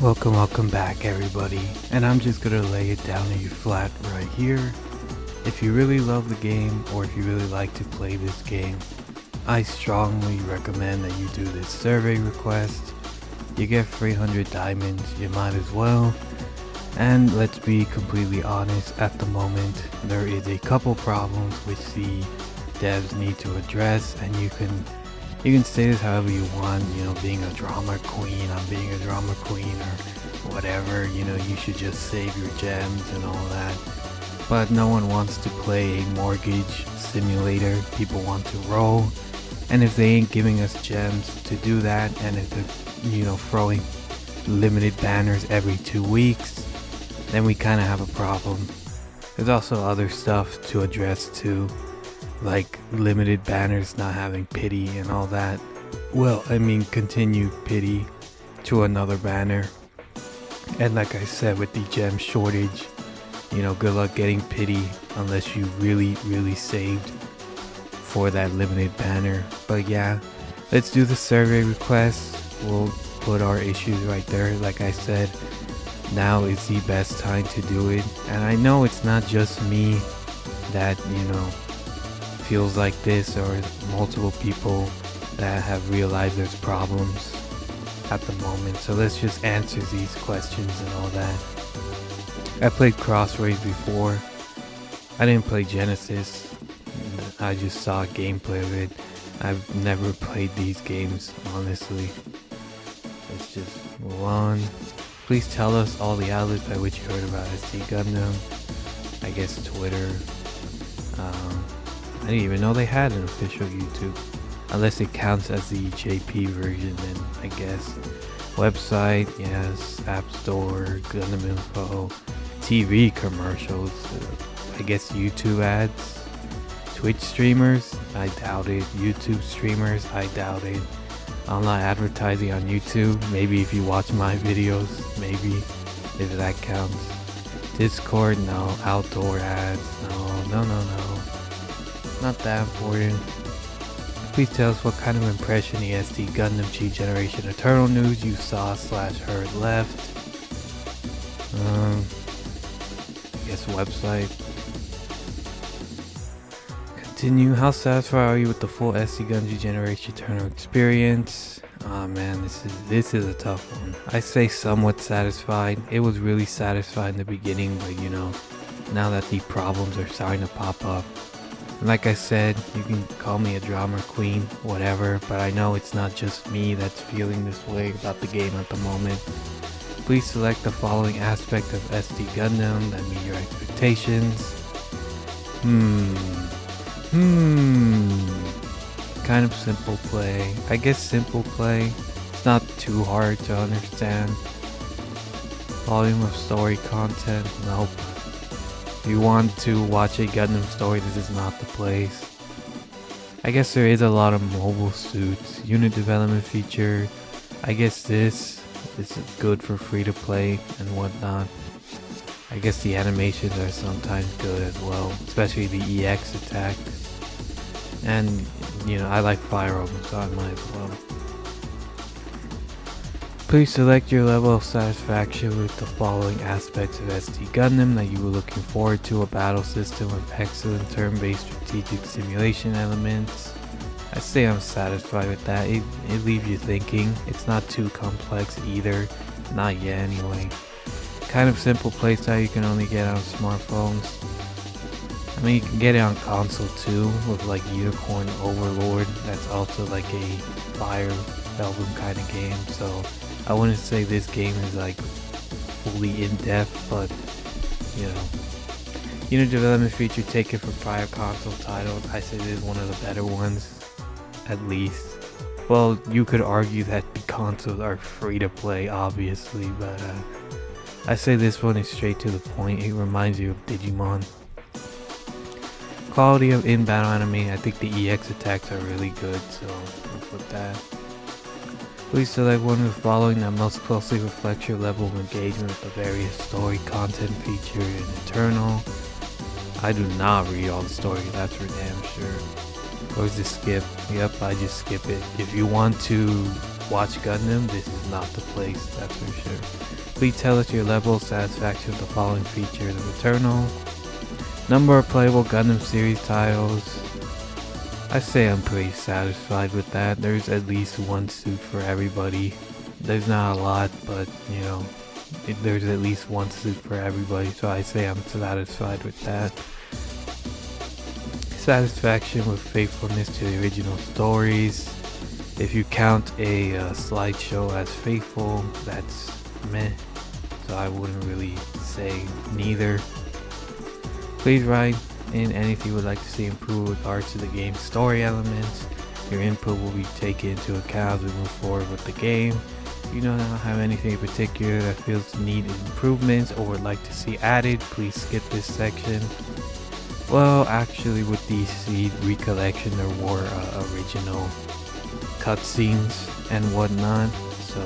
Welcome back everybody, and I'm just gonna lay it down to you flat right here. If you really love the game, or if you really like to play this game, I strongly recommend that you do this survey request. You get 300 diamonds, you might as well. And let's be completely honest, at the moment, there is a couple problems which the devs need to address, and you can say this however you want, being a drama queen, I'm being a drama queen or whatever, you should just save your gems and all that. But no one wants to play a mortgage simulator, people want to roll. And if they ain't giving us gems to do that, and if they're, throwing limited banners every 2 weeks, then we kind of have a problem. There's also other stuff to address too, like limited banners not having pity and all that. Well, I mean continued pity to another banner. And like I said, with the gem shortage, good luck getting pity unless you really saved for that limited banner. But yeah, let's do the survey request. We'll put our issues right there. Like I said, now is the best time to do it. And I know it's not just me that, feels like this, or multiple people that have realized there's problems at the moment. So let's just answer these questions and all that. I played Crossrays before. I didn't play Genesis. I just saw gameplay of it. I've never played these games, honestly. Let's just move on. Please tell us all the outlets by which you heard about SD Gundam. I guess Twitter. I didn't even know they had an official YouTube. Unless it counts as the JP version, then I guess. Website, yes. App Store, Gundam Info. TV commercials. I guess YouTube ads. Twitch streamers? I doubt it. YouTube streamers? I doubt it. Online advertising on YouTube? Maybe if you watch my videos. Maybe. If that counts. Discord? No. Outdoor ads? No. Not that important. Please tell us what kind of impression the SD Gundam G Generation Eternal news you saw/heard left. I guess website. Continue. How satisfied are you with the full SD Gundam G Generation Eternal experience? Oh man, this is a tough one. I say somewhat satisfied. It was really satisfied in the beginning, but now that the problems are starting to pop up. And like I said, you can call me a drama queen, whatever, but I know it's not just me that's feeling this way about the game at the moment. Please select the following aspect of SD Gundam that meet your expectations. Kind of simple play. I guess simple play. It's not too hard to understand. Volume of story content? Nope. If you want to watch a Gundam story, this is not the place. I guess there is a lot of mobile suits, unit development feature. I guess this is good for free to play and whatnot. I guess the animations are sometimes good as well, especially the EX attack. And I like Fire Open, so I might as well. Please select your level of satisfaction with the following aspects of SD Gundam that you were looking forward to: a battle system with excellent turn-based strategic simulation elements. I say I'm satisfied with that. It leaves you thinking. It's not too complex either. Not yet anyway. Kind of simple playstyle you can only get on smartphones. I mean, you can get it on console too, with like Unicorn Overlord. That's also like a Fire Emblem kind of game, so I wouldn't say this game is like fully in-depth, but unit development feature taken from prior console titles. I say this is one of the better ones, at least. Well, you could argue that the consoles are free to play, obviously, but I say this one is straight to the point. It reminds you of Digimon. Quality of in-battle anime. I think the EX attacks are really good, so we'll put that. Please select one of the following that most closely reflects your level of engagement with the various story content featured in Eternal. I do not read all the story, that's for damn sure. Or is it skip? Yep, I just skip it. If you want to watch Gundam, this is not the place, that's for sure. Please tell us your level of satisfaction with the following features of Eternal. Number of playable Gundam series titles. I say I'm pretty satisfied with that. There's at least one suit for everybody. There's not a lot, but you know, there's at least one suit for everybody, so I say I'm satisfied with that. Satisfaction with faithfulness to the original stories. If you count a slideshow as faithful, that's meh, so I wouldn't really say neither. Please write in anything you would like to see improved with regards to the game's story elements. Your input will be taken into account as we move forward with the game. If you do not have anything in particular that feels need improvements or would like to see added, please skip this section. Well, actually with DC Recollection there were original cutscenes and whatnot, so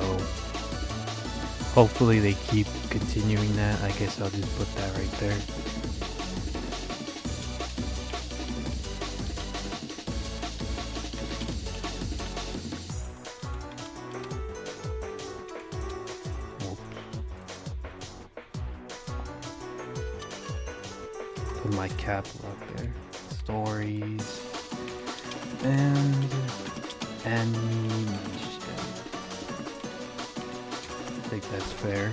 hopefully they keep continuing that. I guess I'll just put that right there. Put my cap up there. Stories and animation. I think that's fair.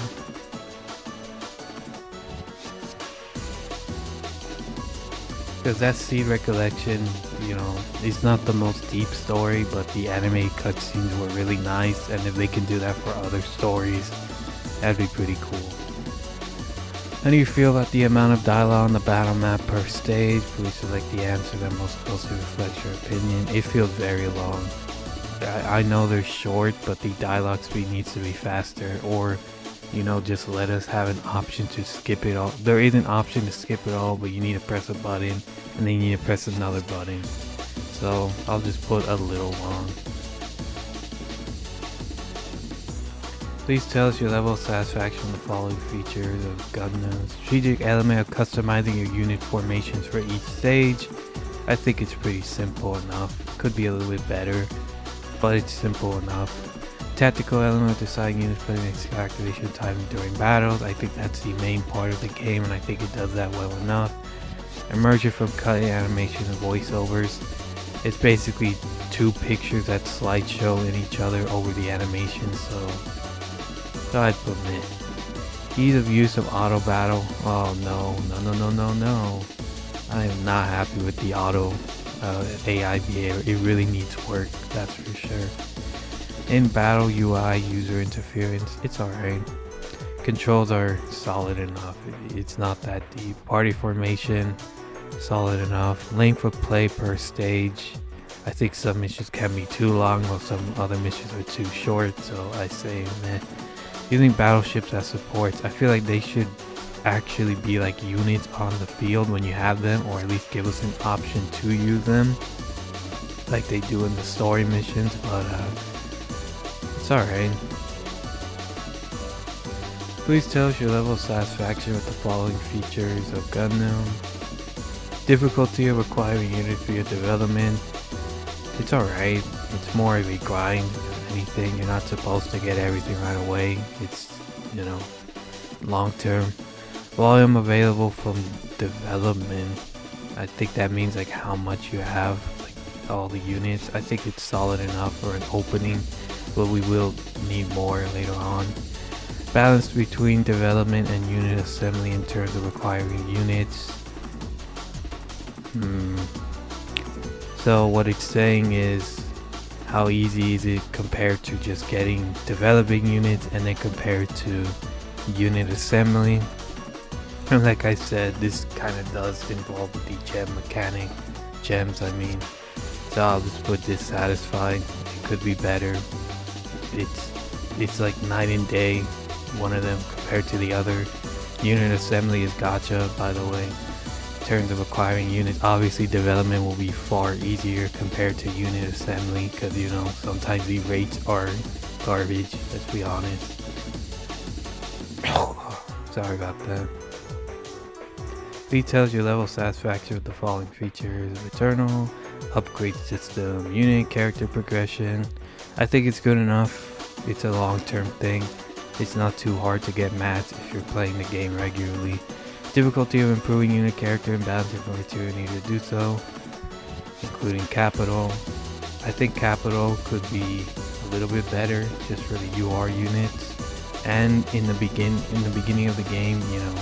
Because that Seed Recollection, you know, it's not the most deep story, but the anime cutscenes were really nice, and if they can do that for other stories, that'd be pretty cool. How do you feel about the amount of dialogue on the battle map per stage? Please select the answer that most closely reflects your opinion. It feels very long. I know they're short, but the dialogue speed needs to be faster, or you know, just let us have an option to skip it all. There is an option to skip it all, but you need to press a button and then you need to press another button. So I'll just put a little long. Please tell us your level of satisfaction with the following features of Gundam. Strategic element of customizing your unit formations for each stage. I think it's pretty simple enough. Could be a little bit better, but it's simple enough. Tactical element of deciding units putting activation timing during battles. I think that's the main part of the game, and I think it does that well enough. Immersion from cutting animation and voiceovers. It's basically two pictures that slideshow in each other over the animation, so I'd put mid. Ease of use of auto battle. Oh no. I am not happy with the auto AI behavior. It really needs work, that's for sure. In battle UI user interference, it's alright. Controls are solid enough. It's not that deep. Party formation, solid enough. Length of play per stage. I think some missions can be too long, while some other missions are too short, so I say meh. Using battleships as supports, I feel like they should actually be like units on the field when you have them, or at least give us an option to use them like they do in the story missions, but it's alright. Please tell us your level of satisfaction with the following features of Gundam. Difficulty of acquiring units via development. It's alright. It's more of a grind than anything. You're not supposed to get everything right away. It's, you know, long term. Volume available from development. I think that means like how much you have, like all the units. I think it's solid enough for an opening, but we will need more later on. Balance between development and unit assembly in terms of acquiring units. So what it's saying is, how easy is it compared to just developing units and then compared to unit assembly? And like I said, this kind of does involve the gem mechanic. Gems, I mean. So I'll just put dissatisfied. It could be better. It's like night and day, one of them compared to the other. Unit assembly is Gacha, by the way. In terms of acquiring units, obviously development will be far easier compared to unit assembly, because you know, sometimes the rates are garbage, let's be honest. Sorry about that. Please tell us your level of satisfaction with the following features of Eternal. Upgrade system, unit character progression. I think it's good enough. It's a long-term thing. It's not too hard to get mats if you're playing the game regularly. Difficulty of improving unit character and balancing for material needed to do so, including capital. I think capital could be a little bit better just for the UR units. And in the beginning of the game, you know,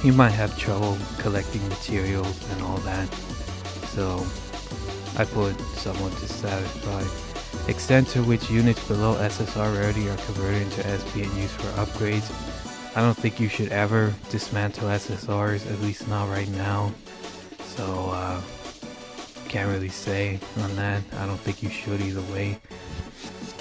you might have trouble collecting materials and all that. So I put somewhat dissatisfied. Extent to which units below SSR rarity are converted into SP and used for upgrades. I don't think you should ever dismantle SSRs, at least not right now. So can't really say on that. I don't think you should either way.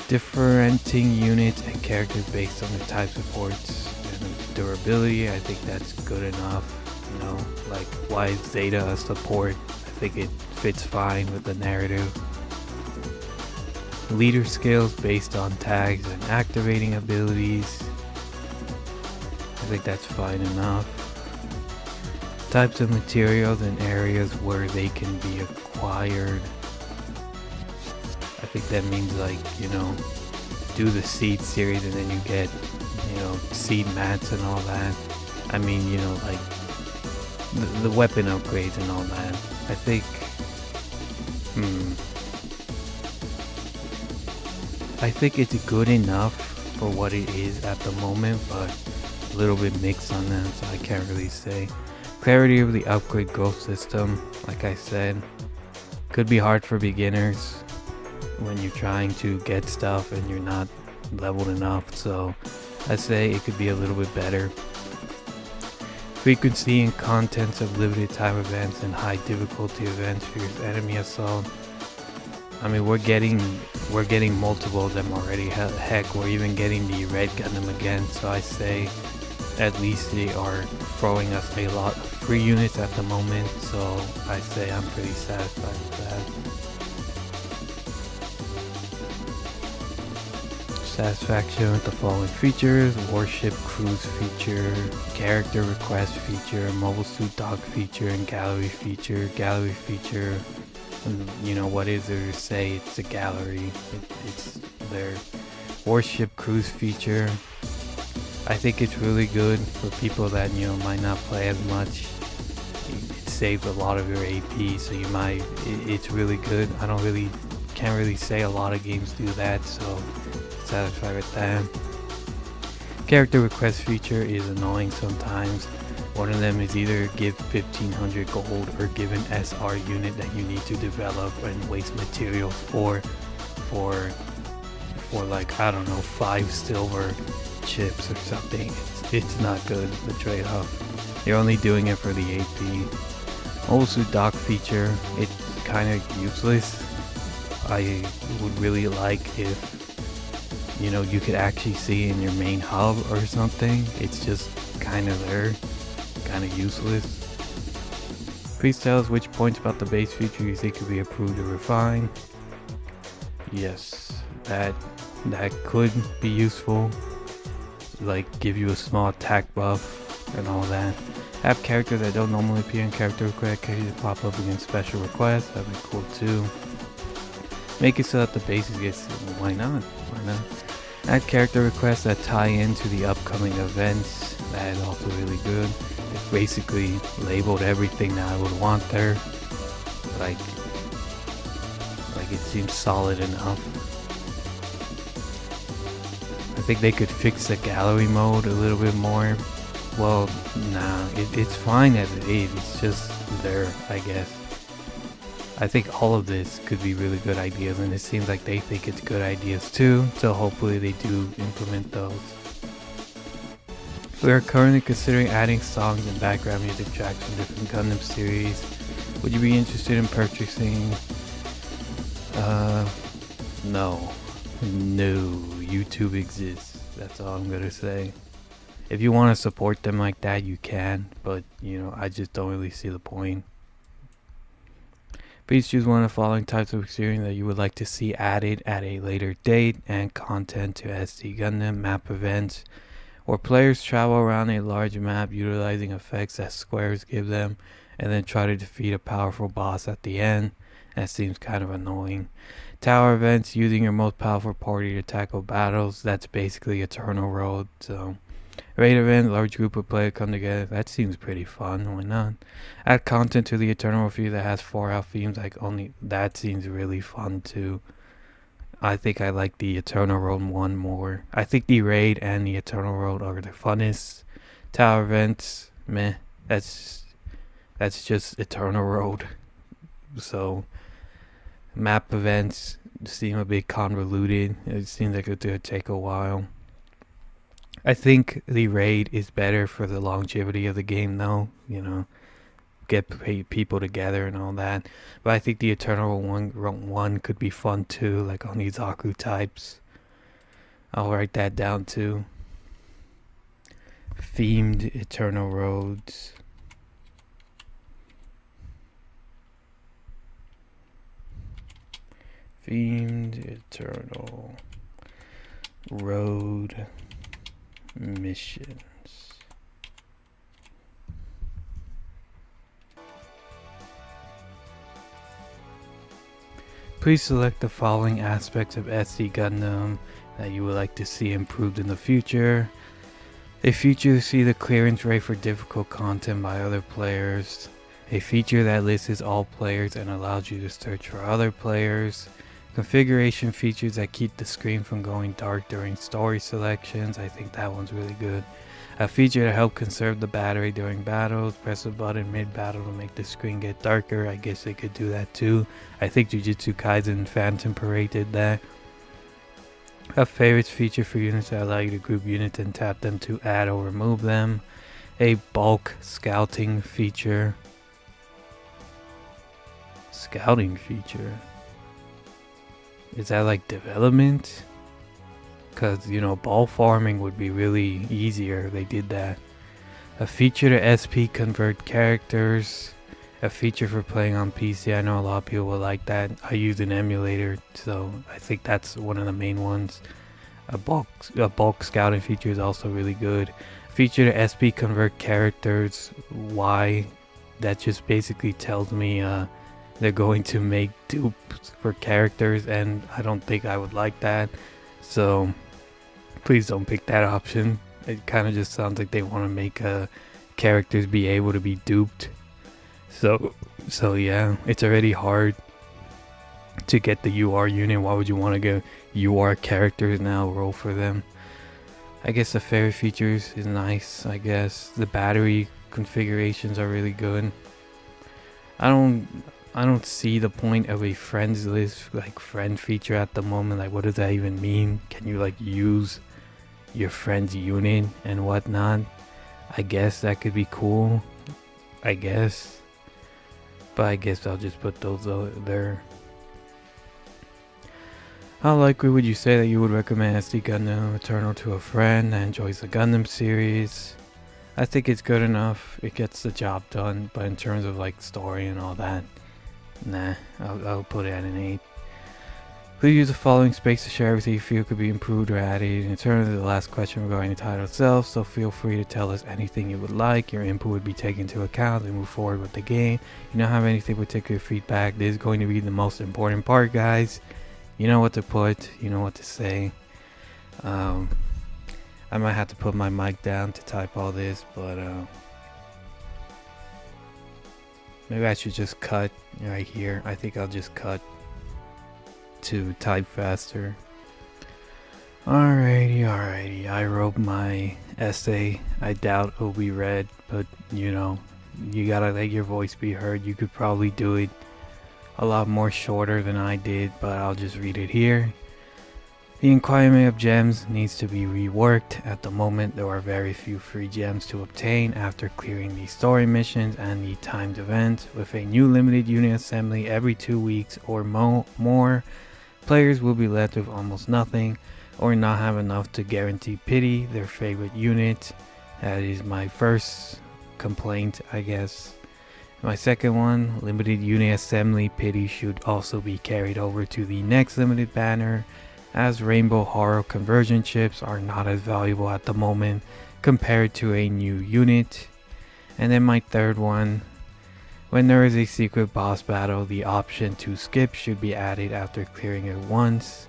Differentiating units and characters based on the type supports and durability, I think that's good enough. You know, like why is Zeta a support? I think it fits fine with the narrative. Leader skills based on tags and activating abilities, I think that's fine enough. Types of materials and areas where they can be acquired, I think that means like, you know, do the seed series and then you get, you know, seed mats and all that. I mean, you know, like the weapon upgrades and all that. I think I think it's good enough for what it is at the moment, but a little bit mixed on that, so I can't really say. Clarity of the upgrade growth system, like I said, could be hard for beginners when you're trying to get stuff and you're not leveled enough, so I'd say it could be a little bit better. Frequency and contents of limited time events and high difficulty events for your enemy assault. I mean, we're getting multiple of them already. Heck, we're even getting the red Gundam again, so I say at least they are throwing us a lot of free units at the moment, so I say I'm pretty satisfied with that. Satisfaction with the following features: warship cruise feature, character request feature, mobile suit dock feature, and gallery feature. Gallery feature, you know, what is there to say? It's a gallery. It's their warship cruise feature. I think it's really good for people that, you know, might not play as much. It saves a lot of your AP, so you might. It's really good. Can't really say a lot of games do that, so satisfied with that. Character request feature is annoying sometimes. One of them is either give 1500 gold or give an SR unit that you need to develop and waste materials for like, I don't know, 5 silver chips or something. It's not good, the trade-off. You're only doing it for the AP. Also dock feature, it's kind of useless. I would really like if, you know, you could actually see in your main hub or something. It's just kind of there, kind of useless. Please tell us which points about the base feature you think could be improved or refined. Yes, that could be useful, like give you a small attack buff and all that. Have characters that don't normally appear in character request characters pop up against special requests. That'd be cool too. Make it so that the bases gets, why not? Add character requests that tie into the upcoming events. That is also really good. It basically labeled everything that I would want there. Like it seems solid enough. I think they could fix the gallery mode a little bit more. Well, nah, it's fine as it is. It's just there, I guess. I think all of this could be really good ideas, and it seems like they think it's good ideas too, so hopefully they do implement those. We are currently considering adding songs and background music tracks from different Gundam series. Would you be interested in purchasing? No. YouTube exists. That's all I'm gonna say. If you want to support them like that, you can, but, you know, I just don't really see the point. Please choose one of the following types of experience that you would like to see added at a later date and content to SD Gundam map events, where players travel around a large map utilizing effects that squares give them and then try to defeat a powerful boss at the end. That seems kind of annoying. Tower events, using your most powerful party to tackle battles. That's basically Eternal Road. So raid event, large group of players come together. That seems pretty fun. Why not? Add content to the Eternal Road feed that has 4 out themes. Like only that seems really fun too. I think I like the Eternal Road one more. I think the raid and the Eternal Road are the funnest. Tower events, meh. That's just Eternal Road. So map events seem a bit convoluted. It seems like it would take a while. I think the raid is better for the longevity of the game, though. You know, get people together and all that. But I think the Eternal one could be fun too, like on these Aku types. I'll write that down too. Themed Eternal Roads. Themed Eternal Road missions. Please select the following aspects of SD Gundam that you would like to see improved in the future. A feature to see the clearance rate for difficult content by other players. A feature that lists all players and allows you to search for other players. Configuration features that keep the screen from going dark during story selections. I think that one's really good. A feature to help conserve the battery during battles. Press a button mid-battle to make the screen get darker. I guess they could do that too. I think Jujutsu Kaisen Phantom Parade did that. A favorites feature for units that allow you to group units and tap them to add or remove them. A bulk scouting feature. Scouting feature? Is that like development? Because, you know, ball farming would be really easier if they did that. A feature to SP convert characters. A feature for playing on PC. I know a lot of people will like that. I use an emulator, so I think that's one of the main ones. A bulk scouting feature is also really good. A feature to SP convert characters. Why? That just basically tells me they're going to make dupes for characters, and I don't think I would like that. So please don't pick that option. It kind of just sounds like they want to make characters be able to be duped. So yeah, it's already hard to get the UR unit. Why would you want to get UR characters now? Roll for them. I guess the favorite features is nice. I guess the battery configurations are really good. I don't see the point of a friends list, like friend feature at the moment. Like, what does that even mean? Can you like use your friend's unit and whatnot? I guess that could be cool. I guess. But I guess I'll just put those there. How likely would you say that you would recommend SD Gundam Eternal to a friend that enjoys the Gundam series? I think it's good enough. It gets the job done. But in terms of like story and all that, nah, I'll put it at an 8. Please use the following space to share everything you feel could be improved or added. In terms of the last question regarding the title itself, so feel free to tell us anything you would like. Your input would be taken into account as we move forward with the game. You don't have anything particular feedback. This is going to be the most important part, guys. You know what to put, you know what to say. I might have to put my mic down to type all this, but maybe I should just cut right here. I think I'll just cut to type faster. Alrighty. I wrote my essay. I doubt it'll be read, but you know, you gotta let your voice be heard. You could probably do it a lot more shorter than I did, but I'll just read it here. The requirement of gems needs to be reworked. At the moment, there are very few free gems to obtain after clearing the story missions and the timed events. With a new limited unit assembly every 2 weeks or more, players will be left with almost nothing or not have enough to guarantee pity their favorite unit. That is my first complaint, I guess. My second one, limited unit assembly pity should also be carried over to the next limited banner, as Rainbow Horror conversion chips are not as valuable at the moment compared to a new unit. And then my third one, When there is a secret boss battle, the option to skip should be added after clearing it once.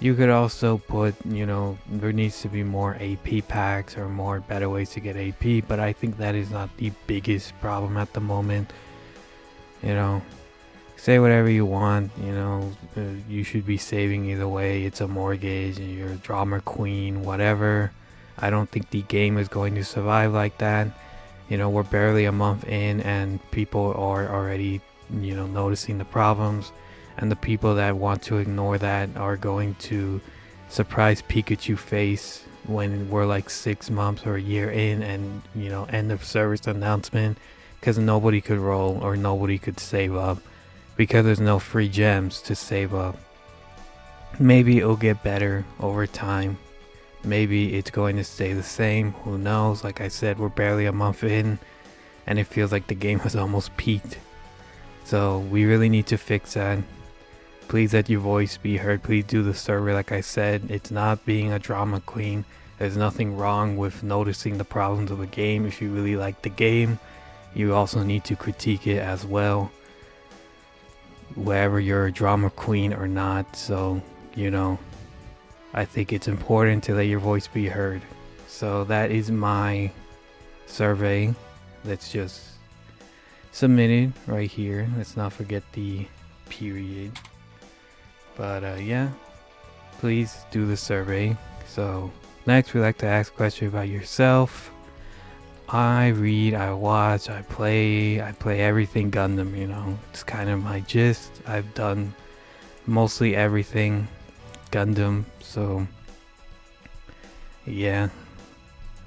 You could also put, there needs to be more AP packs or more better ways to get AP, but I think that is not the biggest problem at the moment. Say whatever you want, you should be saving either way. It's a mortgage, and you're a drama queen, whatever. I don't think the game is going to survive like that. We're barely a month in and people are already, noticing the problems. And the people that want to ignore that are going to surprise Pikachu face when we're like 6 months or a year in and, end of service announcement. Because nobody could roll or nobody could save up. Because there's no free gems to save up. Maybe it'll get better over time. Maybe it's going to stay the same. Who knows? Like I said, we're barely a month in. And it feels like the game has almost peaked. So we really need to fix that. Please let your voice be heard. Please do the survey. Like I said, it's not being a drama queen. There's nothing wrong with noticing the problems of a game. If you really like the game, you also need to critique it as well. Whether you're a drama queen or not. So, I think it's important to let your voice be heard. So that is my survey. Let's just submit it right here. Let's not forget the period. But yeah, please do the survey. So next we like to ask questions about yourself. I read, I watch, I play everything Gundam, It's kind of my gist. I've done mostly everything Gundam, so yeah,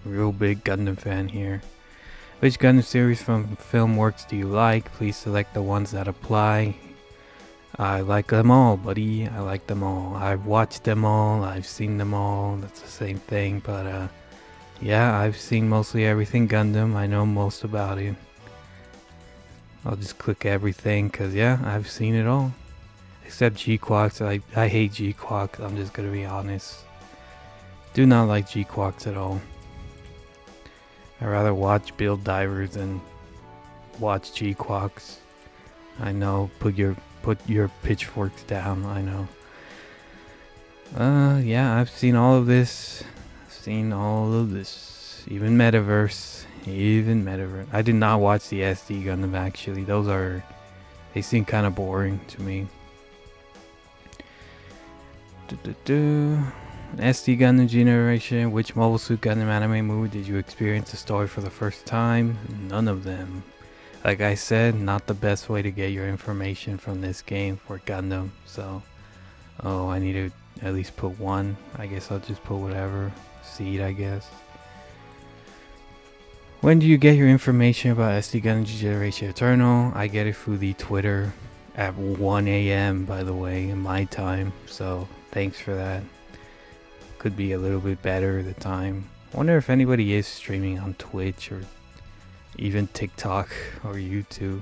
real big Gundam fan here. Which Gundam series from film works do you like? Please select the ones that apply. I like them all, buddy. I like them all. I've watched them all. I've seen them all. That's the same thing, but yeah, I've seen mostly everything Gundam. I know most about it. I'll just click everything because, yeah, I've seen it all. Except G-Quacks. I hate G-Quacks. I'm just going to be honest. Do not like G-Quacks at all. I'd rather watch Build Divers than watch G-Quacks. I know. Put your pitchforks down. I know. Yeah, I've seen all of this. Even Metaverse. I did not watch the SD Gundam actually. They seem kind of boring to me. SD Gundam generation. Which Mobile Suit Gundam anime movie did you experience the story for the first time? None of them. Like I said, not the best way to get your information from this game for Gundam. So, I need to at least put one. I guess I'll just put whatever. Seed, I guess. When do you get your information about SD Gundam Generation Eternal? I get it through the Twitter at 1 a.m. by the way, in my time. So, thanks for that. Could be a little bit better the time. Wonder if anybody is streaming on Twitch or even TikTok or YouTube.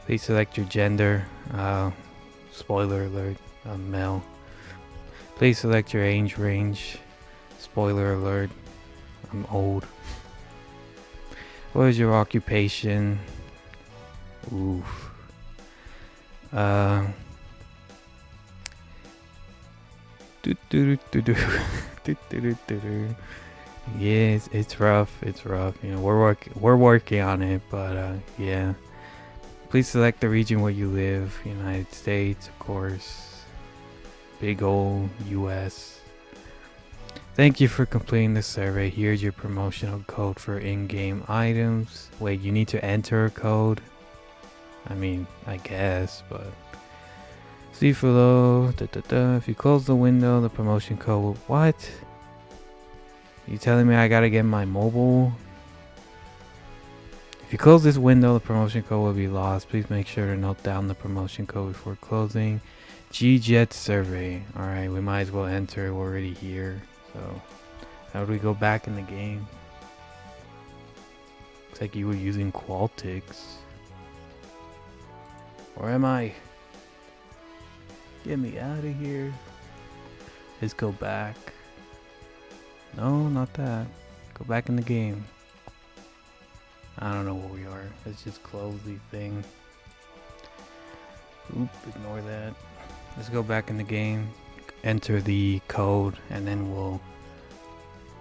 Please select your gender. Spoiler alert, I'm male. Please select your age range. Spoiler alert, I'm old. What is your occupation? Oof. Yeah, it's rough. We're working on it, but yeah. Please select the region where you live. United States, of course. Big ol' US. Thank you for completing the survey. Here's your promotional code for in-game items. Wait, you need to enter a code? I mean, I guess, but see below. If you close the window, the promotion code will, what? You telling me I gotta get my mobile? If you close this window, the promotion code will be lost. Please make sure to note down the promotion code before closing. G-Jet survey. Alright, we might as well enter. We're already here. So, how do we go back in the game? Looks like you were using Qualtics. Where am I? Get me out of here. Let's go back. No, not that. Go back in the game. I don't know where we are. Let's just close the thing. Oop, ignore that. Let's go back in the game, enter the code, and then we'll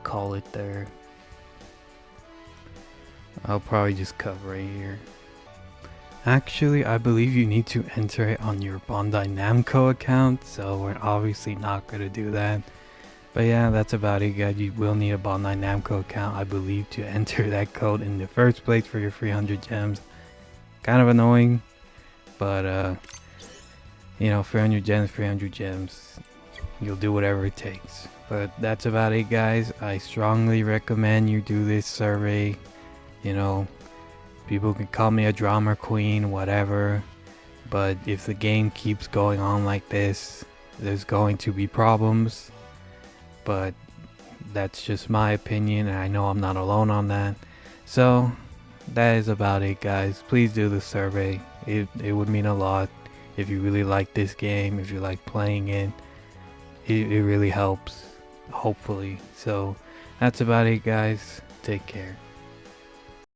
call it there. I'll probably just cut right here. Actually, I believe you need to enter it on your Bandai Namco account, so we're obviously not going to do that. But yeah, that's about it, guys. You will need a Bandai Namco account, I believe, to enter that code in the first place for your 300 gems. Kind of annoying, but you know, 300 gems, 300 gems. You'll do whatever it takes. But that's about it, guys. I strongly recommend you do this survey. You know, people can call me a drama queen, whatever. But if the game keeps going on like this, there's going to be problems. But that's just my opinion, and I know I'm not alone on that. So that is about it, guys. Please do the survey. It would mean a lot if you really like this game, if you like playing it. It really helps, hopefully. So that's about it, guys. Take care.